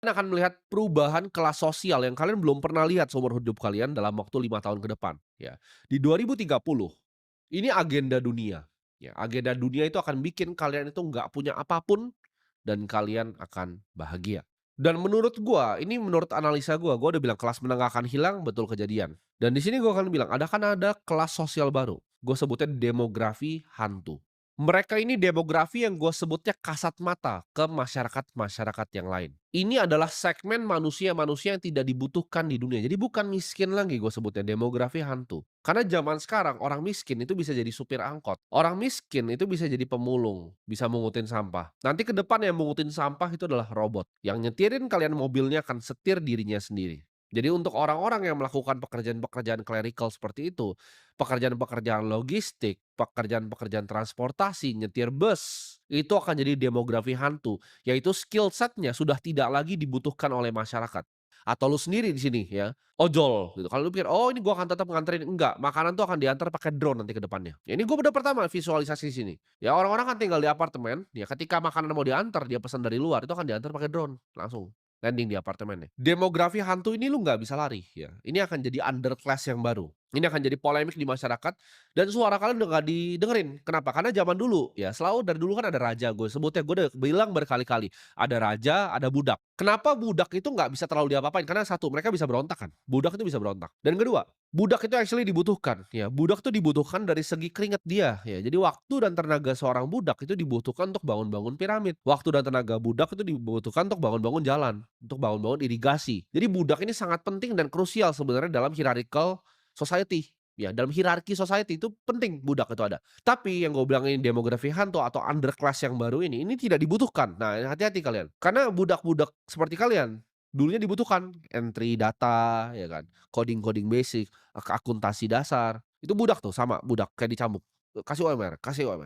Kalian akan melihat perubahan kelas sosial yang kalian belum pernah lihat seumur hidup kalian dalam waktu 5 tahun ke depan, ya. Di 2030, ini agenda dunia, ya. Agenda dunia itu akan bikin kalian itu nggak punya apapun dan kalian akan bahagia. Dan menurut gua, ini menurut analisa gua udah bilang kelas menengah akan hilang, betul kejadian. Dan di sini gua akan bilang, ada kelas sosial baru, gue sebutnya demografi hantu. Mereka ini demografi yang gue sebutnya kasat mata ke masyarakat-masyarakat yang lain. Ini adalah segmen manusia-manusia yang tidak dibutuhkan di dunia. Jadi bukan miskin lagi gue sebutnya, demografi hantu. Karena zaman sekarang orang miskin itu bisa jadi supir angkot. Orang miskin itu bisa jadi pemulung, bisa mungutin sampah. Nanti ke depan yang mungutin sampah itu adalah robot. Yang nyetirin kalian mobilnya akan setir dirinya sendiri. Jadi untuk orang-orang yang melakukan pekerjaan-pekerjaan clerical seperti itu, pekerjaan-pekerjaan logistik, pekerjaan-pekerjaan transportasi, nyetir bus, itu akan jadi demografi hantu, yaitu skill set-nya sudah tidak lagi dibutuhkan oleh masyarakat. Atau lu sendiri di sini ya, ojol gitu. Kalau lu pikir, "Oh ini gua akan tetap nganterin," enggak, makanan tuh akan diantar pakai drone nanti ke depannya. Ya ini gua udah pertama visualisasi di sini. Ya orang-orang kan tinggal di apartemen, ya ketika makanan mau diantar, dia pesan dari luar, itu akan diantar pakai drone, langsung. Landing di apartemennya. Demografi hantu ini lu nggak bisa lari ya. Ini akan jadi underclass yang baru. Ini akan jadi polemik di masyarakat dan suara kalian udah nggak didengerin. Kenapa? Karena zaman dulu ya selalu dari dulu kan ada raja, gue sebutnya, gue udah bilang berkali-kali, ada raja, ada budak. Kenapa budak itu nggak bisa terlalu diapa-apain? Karena satu, mereka bisa berontak kan. Budak itu bisa berontak. Dan kedua, budak itu actually dibutuhkan ya. Budak itu dibutuhkan dari segi keringat dia ya. Jadi waktu dan tenaga seorang budak itu dibutuhkan untuk bangun-bangun piramid. Waktu dan tenaga budak itu dibutuhkan untuk bangun-bangun jalan, untuk bangun-bangun irigasi. Jadi budak ini sangat penting dan krusial sebenarnya dalam hierarchical society. Ya, dalam hierarki society itu penting budak itu ada. Tapi yang gue bilang ini demografi hantu atau underclass yang baru ini tidak dibutuhkan. Nah, hati-hati kalian. Karena budak-budak seperti kalian, dulunya dibutuhkan entry data, ya kan, coding-coding basic, akuntansi dasar. Itu budak tuh sama budak kayak dicambuk. Kasih UMR, kasih UMR.